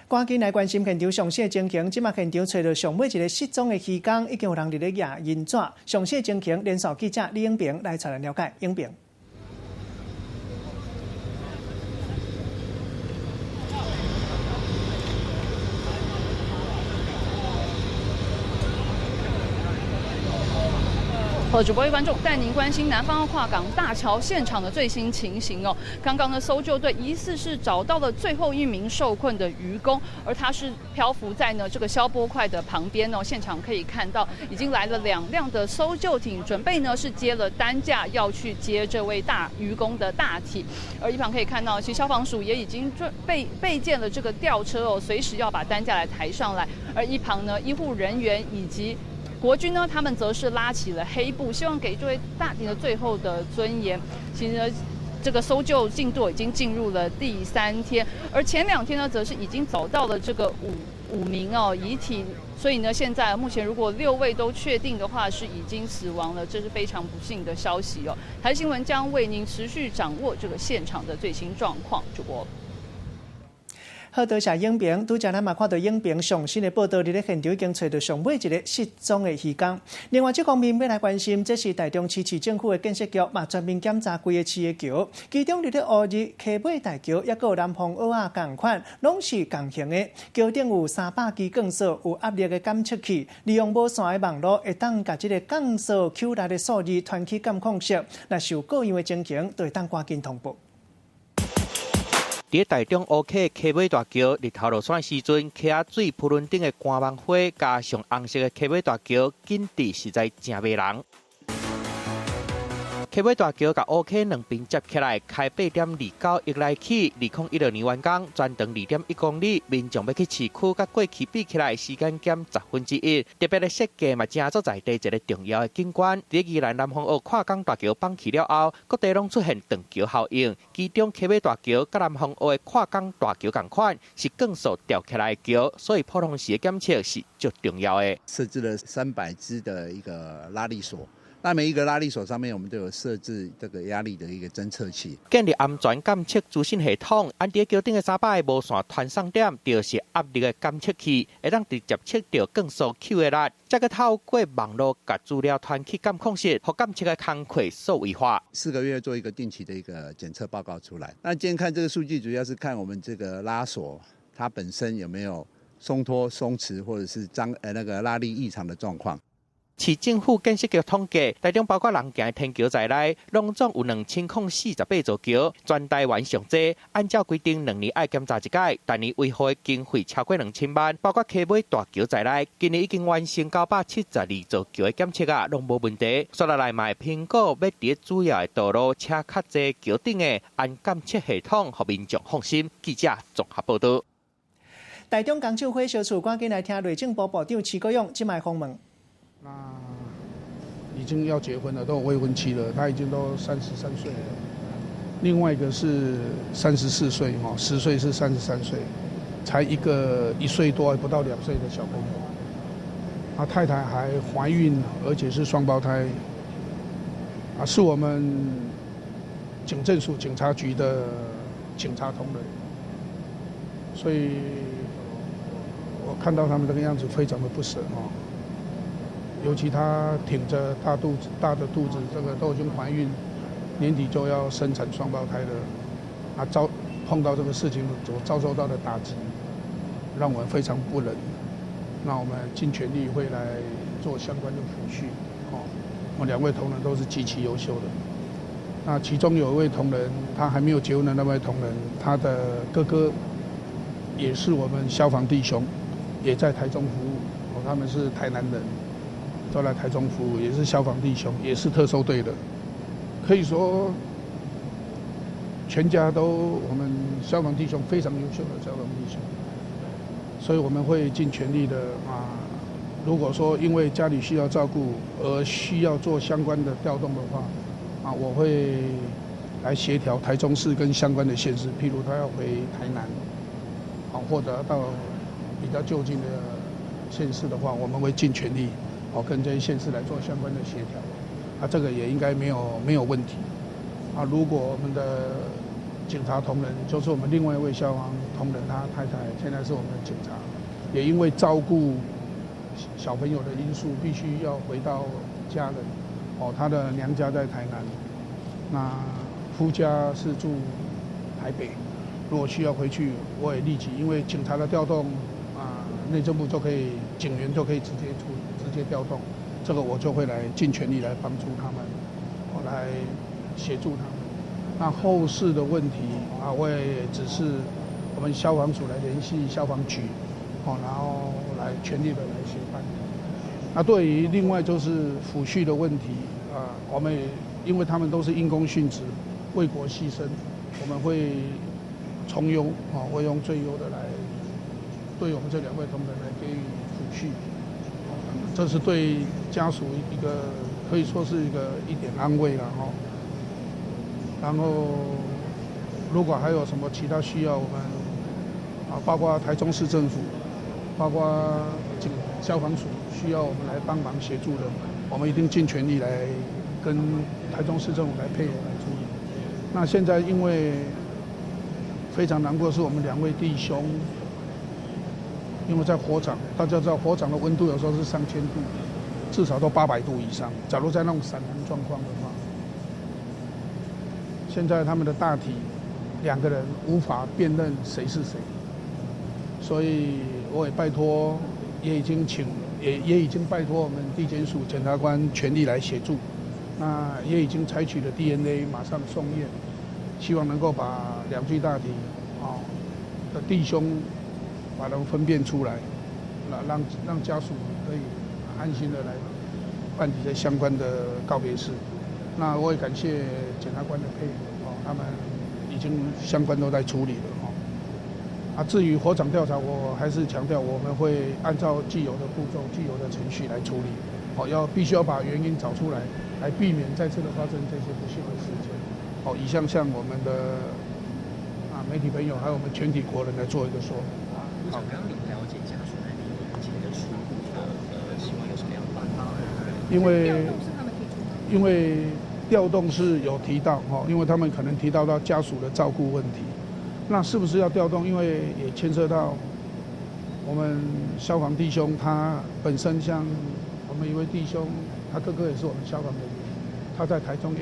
赶紧来关心现场详细的情形，即马现场找到上尾一个失踪的渔工，已经有人伫咧抓银纸。详细的情形，联络记者李永平来带来了解。永平。主播位观众带您关心南方澳跨港大桥现场的最新情形哦。刚刚呢，搜救队疑似是找到了最后一名受困的渔工，而他是漂浮在呢这个消波块的旁边哦。现场可以看到，已经来了2辆的搜救艇，准备呢是接了担架要去接这位大渔工的大体。而一旁可以看到，其实消防署也已经备建了这个吊车哦，随时要把担架来抬上来。而一旁呢，医护人员以及国军呢，他们则是拉起了黑布，希望给这位大体的最后的尊严。其实呢，这个搜救进度已经进入了第3天，而前2天呢，则是已经找到了这个五名遗体。所以呢，现在目前如果6位都确定的话，是已经死亡了，这是非常不幸的消息哦。台新闻将为您持续掌握这个现场的最新状况。主播。好，多谢影评。拄则咱嘛看到影评上新的报道，伫咧现场已经找到上尾一个失踪的渔工。另外，这方面要来关心，这是台中市市政府的建设局嘛全面检查规个市的桥，其中伫咧乌日溪尾大桥，也有南方澳啊同款，拢是共型的。桥顶有300支降索有压力的监测器，利用无线的网络，会当甲这个降索 Q 内的数字传去监控室，若是有各样的情形，就会当赶紧通报。伫台中乌溪溪尾大桥日头落山时阵，溪仔水扑轮顶的干网花，加上红色的溪尾大桥，景致实在真迷人。溪尾大桥甲乌溪两边接起来，开8.29亿来起，2016年完工，全长2.1公里。民众要去市区，甲过去比起来，时间减1/10。特别的设计嘛，正做在地一个重要的景观。伫宜兰南方澳跨港大桥放弃了后，各地拢出现断桥效应。其中溪尾大桥甲南方澳的跨港大桥同款，是降速吊起来的桥，所以普通时的检测是最重要的。设置了300支的一个拉力锁。那每一个拉力锁上面，我们都有设置这个压力的一个侦测器。建立安全监测资讯系统，安伫桥顶的300个无线传送点，就是压力的监测器，会当直接测到降速 Q 的力，再个透过网络把资料传去监控室，和监测的工课数位化。4个月做一个定期的一个检测报告出来。那今天看这个数据，主要是看我们这个拉锁它本身有没有松脱、松弛，或者是那个拉力异常的状况。市政府建设局统计，台中包括人行的天桥在内，拢总有2048座桥，全台湾上济。按照规定，2年要检查一届，但年维护的经费超过2000万，包括溪尾大桥在内，今年已经完成972座桥的检测啊，拢无问题。所来嘛，评估要伫主要的道路车较济桥顶的安监测系统，互民众放心。记者综合报道。台中工厂火烧厝，赶紧来听内政部部长徐国勇即卖访问。那已经要结婚了，都有未婚妻了，他已经都33岁了。另外一个是34岁，10岁是33岁，才一个1岁多还不到2岁的小朋友。他太太还怀孕，而且是双胞胎。是我们警政署警察局的警察同仁，所以我看到他们这个样子非常的不舍尤其她挺着大的肚子，这个都已经怀孕，年底就要生产双胞胎了，碰到这个事情所遭受到的打击，让我们非常不忍。那我们尽全力会来做相关的抚恤。我们2位同仁都是极其优秀的。那其中有一位同仁，他还没有结婚的那位同仁，他的哥哥也是我们消防弟兄，也在台中服务，他们是台南人。都来台中服务，也是消防弟兄，也是特搜队的，可以说全家都我们消防弟兄非常优秀的消防弟兄，所以我们会尽全力的如果说因为家里需要照顾而需要做相关的调动的话，我会来协调台中市跟相关的县市，譬如他要回台南，或者到比较就近的县市的话，我们会尽全力。跟这些县市来做相关的协调，这个也应该没有问题。如果我们的警察同仁，就是我们另外一位消防同仁，他太太现在是我们的警察，也因为照顾小朋友的因素，必须要回到家人。他的娘家在台南，那夫家是住台北。如果需要回去，我也立即，因为警察的调动，内政部就可以，警员就可以直接调动，这个我就会来尽全力来帮助他们，来协助他们。那后事的问题啊，我也只是我们消防署来联系消防局，然后来全力的来协办。那对于另外就是抚恤的问题啊，我们也因为他们都是因公殉职、为国牺牲，我们会从优会用最优的来对我们这2位同仁来给予抚恤。这是对家属一个可以说是一点安慰了哈。然后，如果还有什么其他需要，我们包括台中市政府，包括消防署需要我们来帮忙协助的，我们一定尽全力来跟台中市政府来配合来处理。那现在因为非常难过，是我们2位弟兄，因为在火场，大家知道火场的温度有时候是3000度，至少都800度以上。假如在那种闪燃状况的话，现在他们的大体2个人无法辨认谁是谁，所以我也拜托，也已经拜托我们地检署检察官全力来协助，那也已经采取了 DNA 马上送验，希望能够把2具大体的弟兄把他们分辨出来，让家属可以安心的来办理这相关的告别式。那我也感谢检察官的配合，他们已经相关都在处理了。至于火场调查，我还是强调我们会按照既有的步骤、既有的程序来处理。必须要把原因找出来，来避免再次的发生这些不幸的事件。以上向我们的媒体朋友还有我们全体国人来做一个说法。好，刚刚您了解家属那边目前的初步的希望有什么样的办法？因为调动是有提到因为他们可能提到家属的照顾问题，那是不是要调动？因为也牵涉到我们消防弟兄，他本身像我们一位弟兄，他哥哥也是我们消防人员，他在台中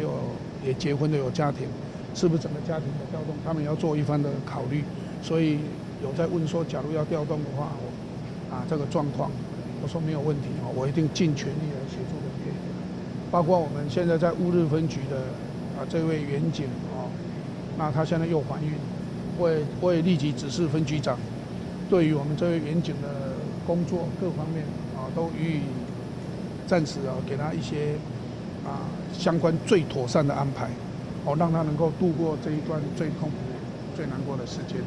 也结婚的有家庭，是不是整个家庭的调动，他们也要做一番的考虑，所以有在问说，假如要调动的话，这个状况，我说没有问题我一定尽全力来协助的配合。包括我们现在在乌日分局的这位员警那他现在又怀孕，我也立即指示分局长，对于我们这位员警的工作各方面都予以暂时给他一些相关最妥善的安排让他能够度过这一段最痛苦、最难过的时间。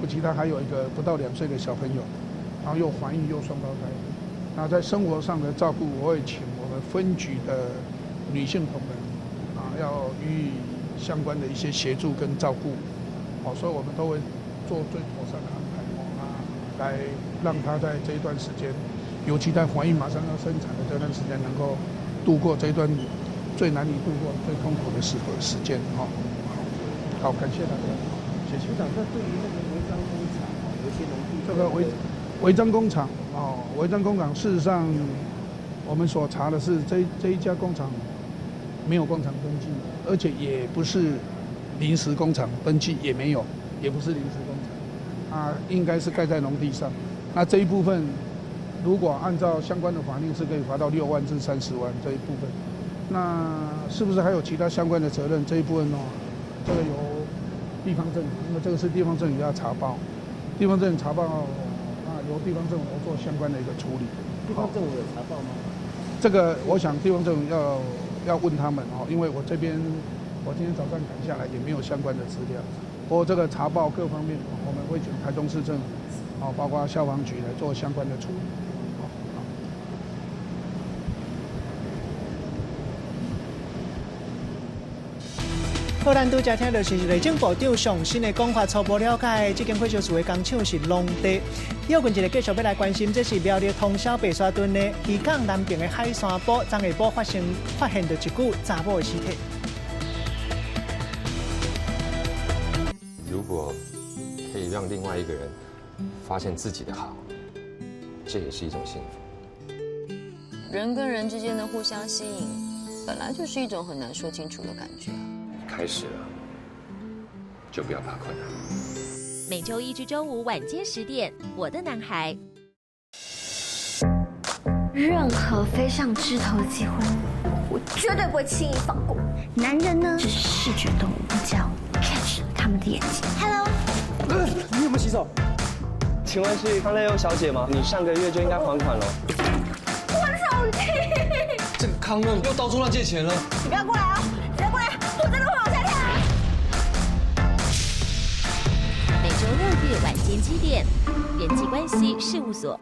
尤其他还有一个不到2岁的小朋友，然后又怀孕又双胞胎，那在生活上的照顾，我也请我们分局的女性同仁要予以相关的一些协助跟照顾所以我们都会做最妥善的安排来让他在这一段时间，尤其在怀孕马上要生产的这段时间，能够度过这一段最难以度过、最痛苦的时间好，感谢大家，谢谢。局长，那对于那个违章工厂有一些农地，这个违章工厂违章工厂，事实上我们所查的是这一家工厂没有工厂登记，而且也不是临时工厂，登记也没有，也不是临时工厂，应该是盖在农地上。那这一部分，如果按照相关的法令，是可以罚到6万至30万这一部分。那是不是还有其他相关的责任？这一部分这个由地方政府，因为这个是地方政府要查报，地方政府查报由地方政府来做相关的一个处理。地方政府有查报吗？这个我想地方政府要问他们因为我今天早上赶下来也没有相关的资料。不过这个查报各方面，我们会请台中市政府包括消防局来做相关的处理。好，咱拄则听到是内政部长上新的讲法，初步了解，这间火烧厝的工厂是农地。又近一个继续要来关心，这是苗栗通霄白沙屯的渔港南边的海山堡，昨下晡发现到一具查某的尸体。如果可以让另外一个人发现自己的好，这也是一种幸福。人跟人之间的互相吸引，本来就是一种很难说清楚的感觉。开始了，就不要怕困难。每周1至周5晚间10点，《我的男孩》。任何飞上枝头的机会，我绝对不会轻易放过。男人呢，只是视觉动物，我们叫 catch 他们的眼睛。Hello， 你有没有洗手？请问是康乐优小姐吗？你上个月就应该还款了。我手机。这个康乐又到处乱借钱了。你不要过来啊！你不要过来，我真的会往下跳。每周6日晚间7点，人际关系事务所。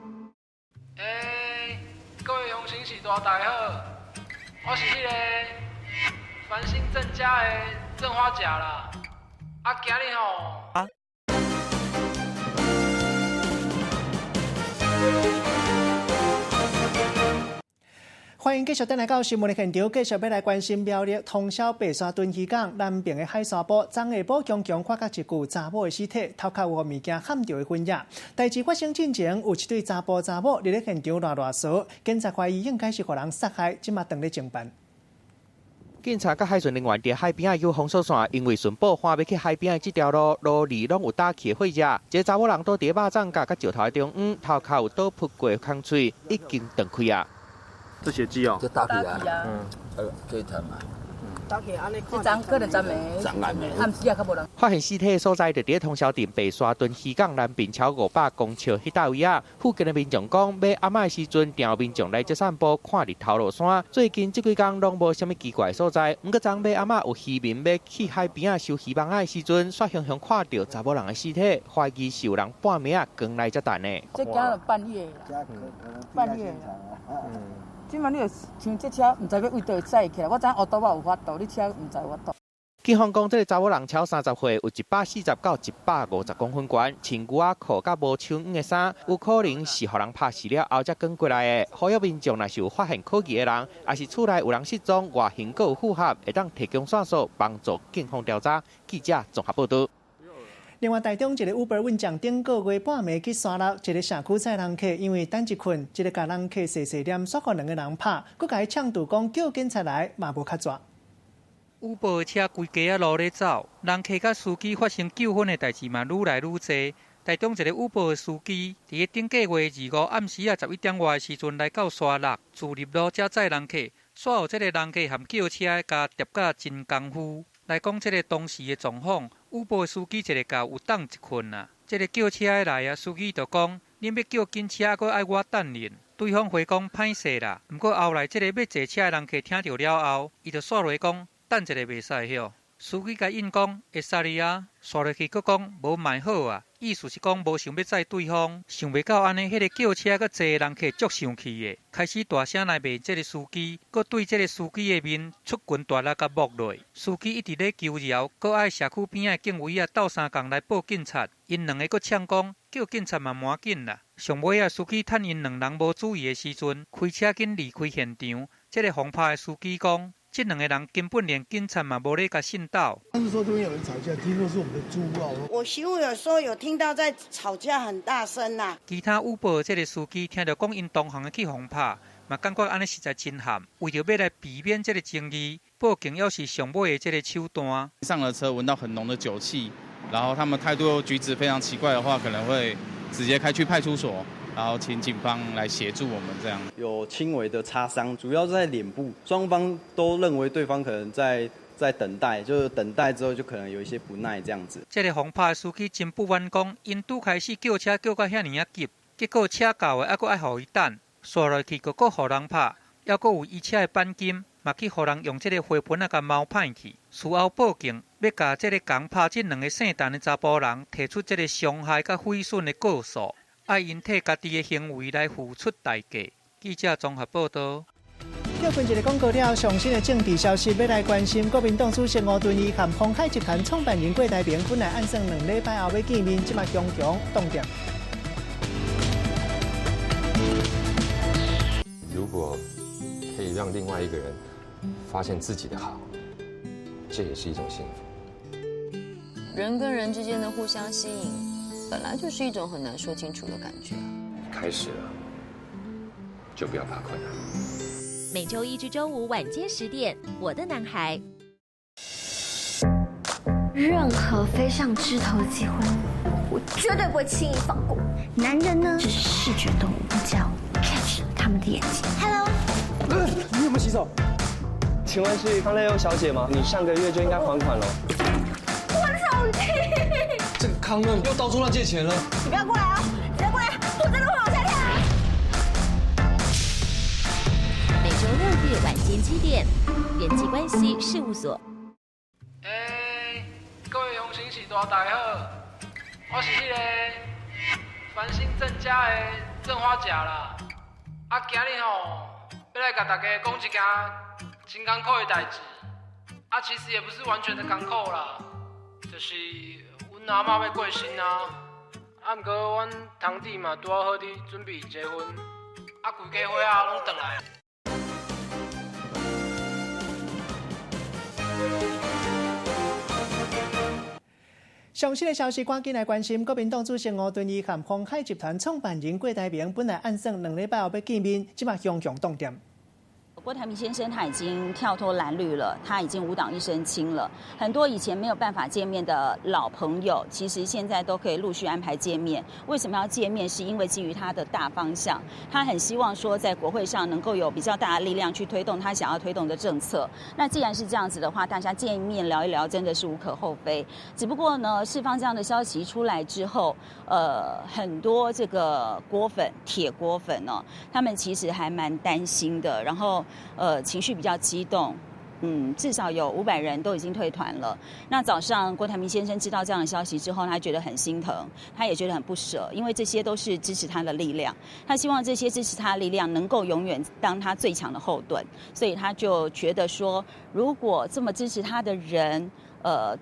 各位乡亲是大家好，我是迄个繁星郑家的郑花甲啦。今日吼。欢迎继续登来到新闻的现场，继续要来关心苗栗通霄白沙屯渔港南边的海沙堡，昨下晡强强发觉一具查某的尸体，头壳有物件焊着的痕迹。代志发生之前，有一对查甫查某伫咧现场乱搜，警察怀疑应该是互人杀害，即马当咧侦办。警察甲海巡人员伫海边有封锁线，因为顺报花要去海边的这条路里拢有打起的火者。这查某人倒伫肉粽甲石头的中央，头壳有倒扑过空喙，已经断开啊。这血迹哦，这打起啊，可以疼啊。打起安尼，这张可能昨暗时啊，较无人。发现尸体的所在就伫咧通霄镇白沙屯渔港南边超500公尺迄搭位啊。附近的民众讲，买暗仔的时阵，定有民众来这散步，看日头落山。最近这几天拢无啥物奇怪所在。不过昨买暗仔有渔民要去海边收渔网仔的时阵，煞雄雄看到查某人的尸体，怀疑是有人半暝赶来才等的。这今日半夜啦，半夜。即摆你就像这车，唔知要为倒载起来。我知乌多巴有法度，你车唔知有法度。警方讲，这个查某人超30岁，有140到150公分悬，穿牛仔裤甲无手软的衫，有可能是互人拍死了后才赶过来的。呼吁民众若是有发现可疑的人，也是厝内有人失踪，外形阁有符合，会当提供线索帮助警方调查。记者综合报道。另外，台中一个 Uber 运将顶个月半暝去沙鹿一个社区载人客，因为等一困，一个甲人客细细念，煞互2个人拍，佮甲伊呛赌讲叫警察来，嘛无较抓。Uber 车规家路咧走，人客甲司机发生纠纷的代志嘛愈来愈多。台中一个 Uber 司机伫顶个月25暗时11点外的时阵来到沙鹿自立路遮载人客，煞有这个人客含轿车甲叠甲真功夫。来讲这个当时的状况，Uber 司机一个甲有等一困啊。这个叫车的来啊，司机就讲：恁要叫警车，阁爱我等恁。对方回讲歹势啦，不过后来这个要坐车的人客听到了后，伊就煞落讲等一下袂使哟。司机甲应讲会使哩啊，煞落去阁讲无卖好啊。意思是讲无想要载对方，想袂到安尼，迄个叫车佮坐人客足生气的，开始大声来骂这个司机，佮对这个司机的面出拳大力甲摸落。司机一直咧求饶，佮爱社区边仔警卫啊斗相共来报警察，因2个佮呛讲叫警察嘛赶紧啦。上尾啊，司机趁因2人无注意的时阵，开车紧离开现场。这个红牌的司机讲。这2个人根本连警察嘛无咧甲信道。他们说这边有人吵架，听说是我们的猪啊。我媳妇有说有听到在吵架，很大声呐。其他Uber这个司机听到讲因同行的去互拍，嘛感觉安尼实在真寒。为着要来避免这个争议，报警要是上尾的这个手段。上了车闻到很浓的酒气，然后他们态度举止非常奇怪的话，可能会直接开去派出所。然后请警方来协助我们，这样有轻微的擦伤，主要是在脸部，双方都认为对方可能在等待，就是等待之后就可能有一些不耐这样子。这个红牌司机真不冤讲，因拄开始叫车叫到遐尼急，结果车到的还佫爱互伊等，刷落去佫互人拍，还佫有伊车的钣金，嘛去互人用这个花盆甲猫歹去。事后报警，要甲这个共拍这2个姓陈的查甫人提出这个伤害甲毁损的告诉。爱因替家己的行为来付出代价。记者综合报道。叫分一个广告了，上新的政治消息要来关心。国民党主席吴敦义和鸿海集团创办人郭台铭本来按算2礼拜后要见面，即马强强冻掉。如果可以让另外一个人发现自己的好，这也是一种幸福。人跟人之间的互相吸引。本来就是一种很难说清楚的感觉。开始了，就不要怕困难。每周1至周5晚间10点，《我的男孩》。任何飞上枝头的机会，我绝对不会轻易放过。男人呢，只是视觉动物，我们叫 catch 他们的的眼睛。Hello， 你有没有洗手？请问是康乐优小姐吗？你上个月就应该还款了。我的手机。这个康乐又到处乱借钱了。你不要过来啊！你不要过来，我真的会往下跳。每周6日晚间7点，人际关系事务所。各位乡亲是大家好，我是迄个繁星郑家的郑花甲啦。今日吼要来甲大家讲一件真艰苦的代志。其实也不是完全的艰苦啦，就是阮阿嬷要过身啊。不过阮堂弟嘛拄好伫准备结婚，规家伙拢回来。上新的消息，赶紧来关心。国民党主席吴敦义和鸿海集团创办人郭台铭本来按算2礼拜后要见面，即马雄雄动点。郭台铭先生他已经跳脱蓝绿了，他已经无党一身轻了。很多以前没有办法见面的老朋友，其实现在都可以陆续安排见面。为什么要见面？是因为基于他的大方向，他很希望说在国会上能够有比较大的力量去推动他想要推动的政策。那既然是这样子的话，大家见面聊一聊，真的是无可厚非。只不过呢，释放这样的消息出来之后，很多这个铁锅粉哦，他们其实还蛮担心的，然后情绪比较激动。至少有500人都已经退团了。那早上郭台铭先生知道这样的消息之后，他觉得很心疼，他也觉得很不舍，因为这些都是支持他的力量。他希望这些支持他的力量能够永远当他最强的后盾，所以他就觉得说，如果这么支持他的人，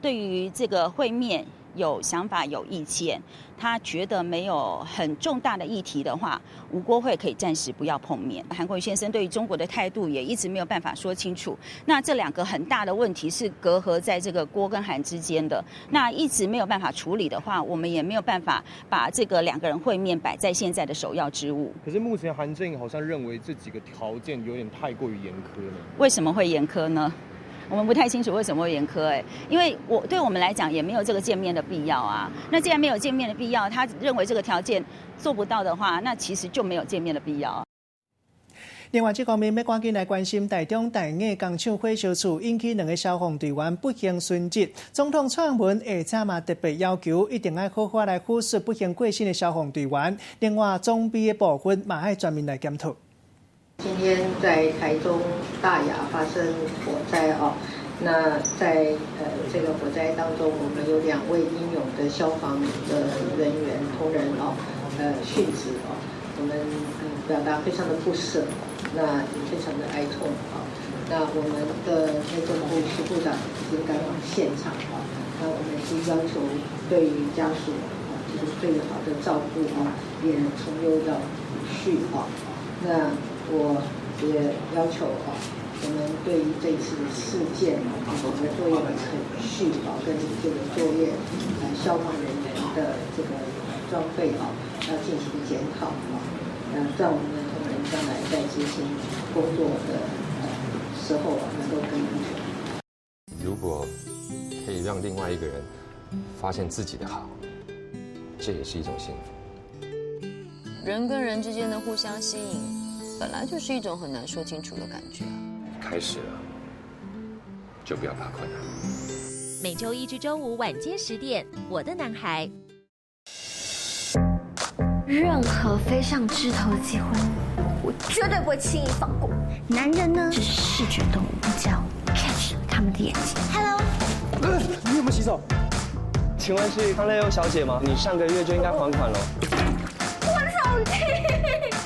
对于这个会面有想法、有意见，他觉得没有很重大的议题的话，吴郭会可以暂时不要碰面。韩国瑜先生对于中国的态度也一直没有办法说清楚。那这2个很大的问题是隔阂在这个郭跟韩之间的，那一直没有办法处理的话，我们也没有办法把这个2个人会面摆在现在的首要之务。可是目前韩正好像认为这几个条件有点太过于严苛了。为什么会严苛呢？我们不太清楚为什么会严苛，因为对我们来讲也没有这个见面的必要啊。那既然没有见面的必要，他认为这个条件做不到的话，那其实就没有见面的必要。另外，这方面要赶紧来关心台中大雅工厂火烧处引起2个消防队员不幸殉职。总统蔡英文下早嘛特别要求，一定要好好来抚恤不幸过身的消防队员。另外，装备的部分嘛要全面来检讨。今天在台中大雅发生火灾哦，那在这个火灾当中，我们有2位英勇的消防的人员同仁哦，殉职哦，我们表达非常的不舍，那也非常的哀痛啊。那我们的内政部徐部长已经赶往现场啊，那我们是要求对于家属啊，就是最好的照顾啊，也从优要续啊。那我也要求啊，我们对于这次事件啊，我们的作业的程序啊，跟这个作业消防人员的这个装备啊，要进行检讨啊，让我们的同仁将来在执行工作的时候啊，能够更安全。如果可以让另外一个人发现自己的好，这也是一种幸福。人跟人之间的互相吸引，本来就是一种很难说清楚的感觉。开始了，就不要怕困难。每周1至周5晚间10点，《我的男孩》。任何飞上枝头的机会，我绝对不会轻易放过。男人呢，只是视觉动物，比较 catch 他们的眼睛。Hello， 你有没有洗手？请问是康乐优小姐吗？你上个月就应该还款了。我的手机。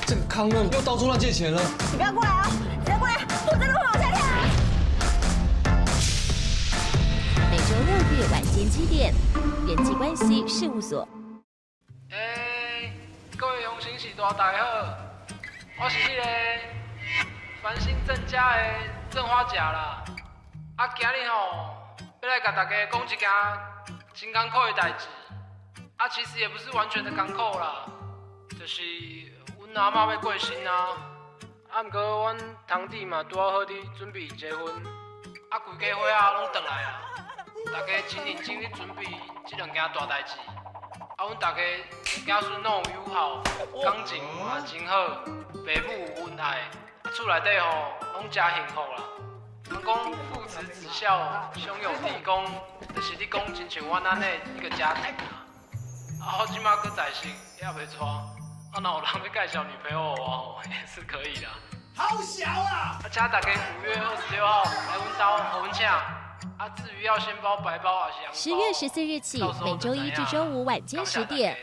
这个康乐又到处乱借钱了。你不要过来啊！你不要过来，我真的会往下跳。每周6日晚间7点，人际关系事务所。各位乡亲是大家好，我是迄个繁星郑家的郑花甲啦。今日吼要来甲大家讲一件真艰苦的代志。其实也不是完全的艰苦啦，就是阮阿嬷要过身啊。不过阮堂弟嘛拄好伫准备结婚，规家伙拢回来啊。大家真认真咧准备这2件大代志。阮大家子孙拢有友好，感情也真好，父母有恩爱，厝内底吼拢真幸福啦。人讲父慈子孝，兄友弟恭，就是你讲亲像阮安尼一个家庭啊。我即马搁在生，也袂娶，若有人要介绍女朋友给我，也是可以的。好小啊！请大家5月26号来阮家和阮请。至于要先包白包还是10月14日起，每周一至周五晚间10点。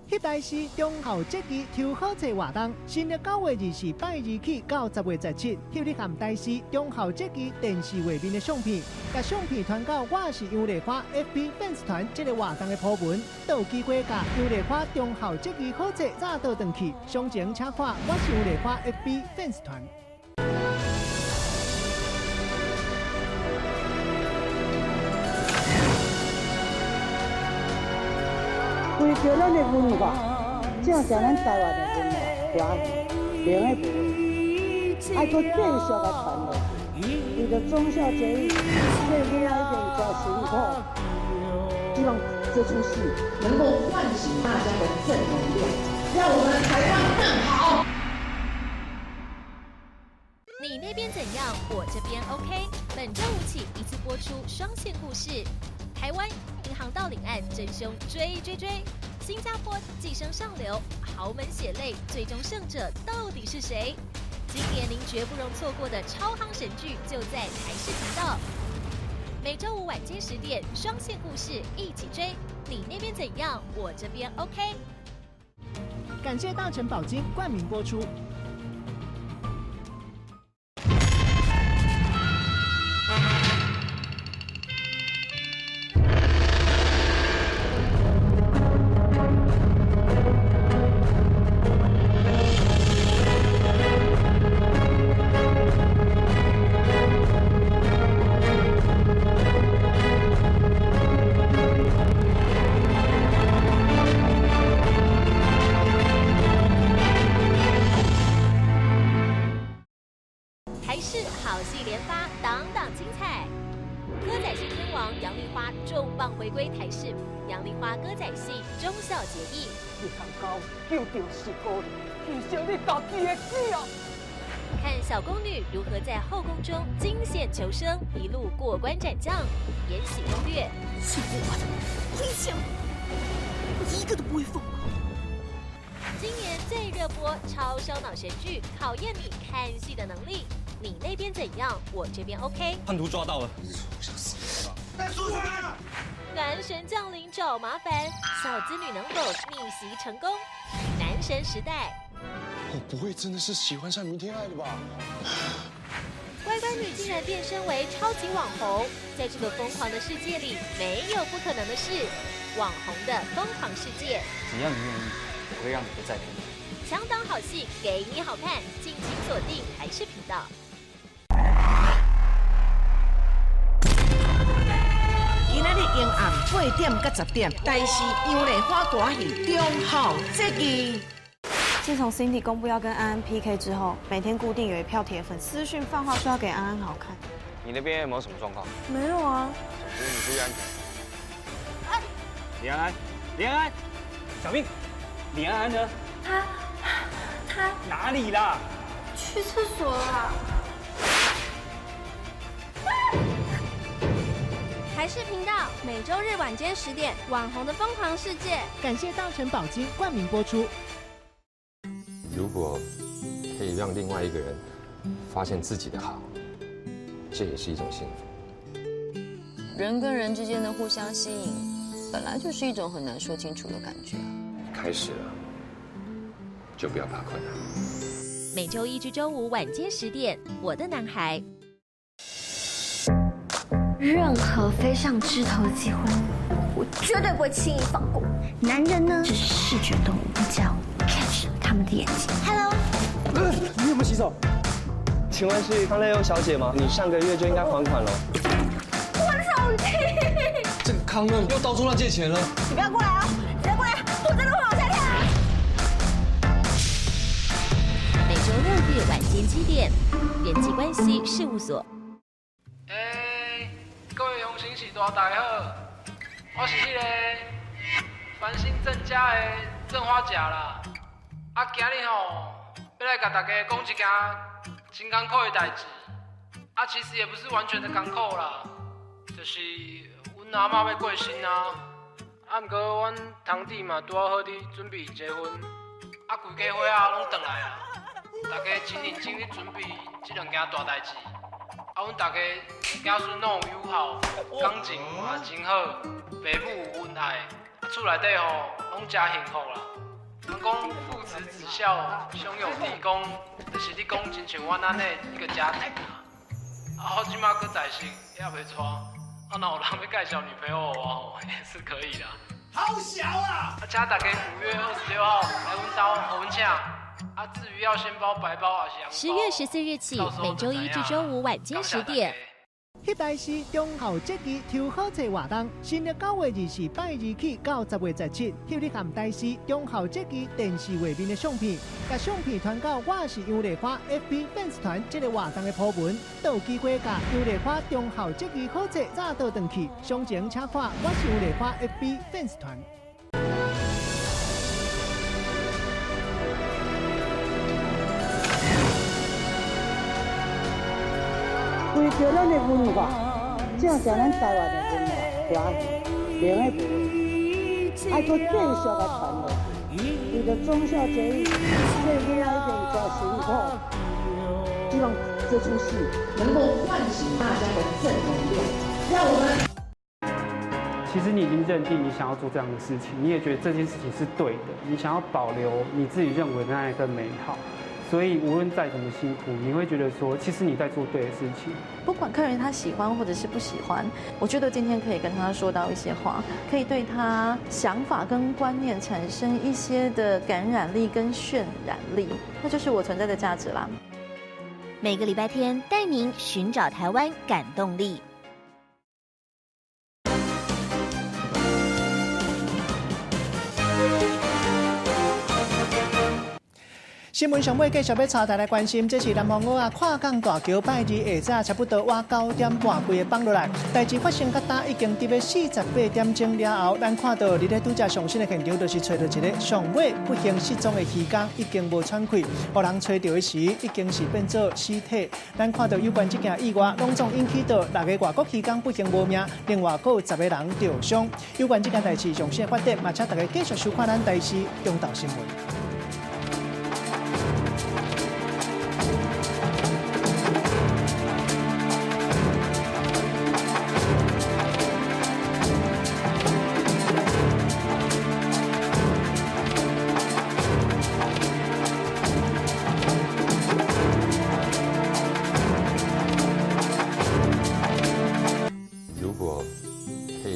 迄台是中校节期抽好册活动，新的9月24拜二起到10月17，翕你含台是中校节期电视画面的相片，甲相片传到我是杨丽花 FB 粉丝团这个活动的po文，都有机会甲杨丽花中校节期好册早倒转去。详情请看我是杨丽花 FB 粉丝团。为着咱的文化，正是咱台湾的文化华语，另一部，爱搁继续来传落。为着忠孝节义，这另外一边叫辛苦，希望这出戏能够唤醒大家的正能量，让我们台湾更好。你那边怎样？我这边 OK。本周五起一次播出双线故事。台湾银行到领案真凶追，新加坡寄生上流，豪门血泪，最终胜者到底是谁？今年您绝不容错过的超夯神剧就在台视频道。每周五晚间10点，双线故事一起追。你那边怎样？我这边 OK。感谢大成宝金冠名播出。台视好戏连发，档档精彩。歌仔戏天王杨丽花重磅回归台视，杨丽花歌仔戏忠孝节义。你通高救着是高，牺牲你家己的死啊！看小宫女如何在后宫中惊险求生，一路过关斩将。延禧攻略，是我的危险，我一个都不会放过。今年最热播超烧脑神剧，考验你看戏的能力。你那边怎样？我这边 OK。叛徒抓到了，我想死了！带出去！男神降临找麻烦，小资女能否逆袭成功？男神时代。我不会真的是喜欢上明天爱的吧？乖乖女竟然变身为超级网红，在这个疯狂的世界里，没有不可能的事。网红的疯狂世界，只要你愿意，我会让你不再骗你。强档好戏给你好看，敬请锁定台视频道。今仔日阴暗8点到10点，台视杨丽花歌戏中校节义。自从 Cindy 公布要跟安安 PK 之后，每天固定有一票铁粉私讯放话说要给安安好看。你那边有没有什么状况？没有啊。总之你注意安全。李安安，李安安，小命，李安安呢？他哪里啦？去厕所了。台视频道每周日晚间10点，网红的疯狂世界。感谢大成宝金冠名播出。如果可以让另外一个人发现自己的好，这也是一种幸福。人跟人之间的互相吸引，本来就是一种很难说清楚的感觉。开始了，就不要怕困难。每周一至周五晚间10点，我的男孩。任何飞上枝头的机会，我绝对不会轻易放过。男人呢，只是视觉动物，我只要 catch 他们的眼睛。Hello， 你有没有洗手？请问是康乐优小姐吗？你上个月就应该还款了。我的手机。这个康乐又到处乱借钱了。你不要过来啊！你不要过来，我真的会往下跳啊！每周6日晚间7点，人际关系事务所。各位乡亲是大家好，我是迄个繁星郑家的郑花甲啦。啊，今日吼要来甲大家讲一件真艰苦的代志。啊，其实也不是完全的艰苦啦，就是阮阿嬷要过身啊。啊，毋过阮堂弟嘛拄好伫准备结婚，啊，规家伙仔拢转来啊，大家真认真咧准备这两件大代志。啊，阮大家家孙拢有友好，感情嘛真好，父母有恩爱，啊，厝内底吼拢真幸福啦。人讲父慈子孝，兄友弟恭，就是你讲亲像阮安尼一个家庭啊。啊，我即马搁在生，也袂娶。啊，若有人要介绍女朋友我，也是可以的。好小啊！啊，请大家5月26号来阮家和阮请。啊，至于要先包白包还是洋包10月14日起，每周一至周五晚间10点。迄代是中孝节期抽好册活动，新历9月24拜二起到10月17，翕你含代是中孝节期电视画面的相片，甲相片传到我是杨丽花 FB 粉丝团这个活动的图文，都有机会甲杨丽花中孝节期好册早倒转去。详情请看我是杨丽花 FB 粉丝团。为着咱的文化，正是咱台湾的文化，华语，另个部分，爱搁继续来传落。为着忠孝节义，这个囡仔一定做辛苦，希望这出戏能够唤醒大家的正能量，让我们。其实你已经认定你想要做这样的事情，你也觉得这件事情是对的，你想要保留你自己认为的那一份美好。所以无论再怎么辛苦，你会觉得说，其实你在做对的事情。不管客人他喜欢或者是不喜欢，我觉得今天可以跟他说到一些话，可以对他想法跟观念产生一些的感染力跟渲染力，那就是我存在的价值啦。每个礼拜天带您寻找台湾感动力。新闻上尾继续要带大家关心，这是南方澳跨港大桥拜二下晝差不多晚9点半几放落来，代志发生到今已经伫咧48点钟了后，咱看到伫咧拄则上新的现场，就是找到一个上尾不幸失踪的渔工，已经无喘气，互人找到的时已经是变做尸体。咱看到有关这件意外，拢总引起到6个外国渔工不幸无命，另外还有10个人受伤。有关这件代志详细发展，嘛请大家继续收看咱台视中道新闻。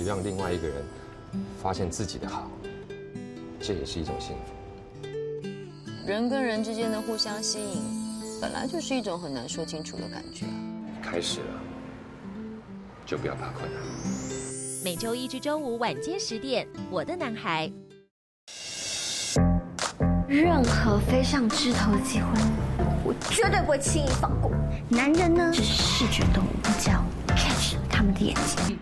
让另外一个人发现自己的好，这也是一种幸福。人跟人之间的互相吸引，本来就是一种很难说清楚的感觉。开始了，就不要怕困难。每周一至周五晚间10点，《我的男孩》。任何飞上枝头的机会，我绝对不会轻易放过。男人呢，只是视觉动物，叫 catch 他们的眼睛。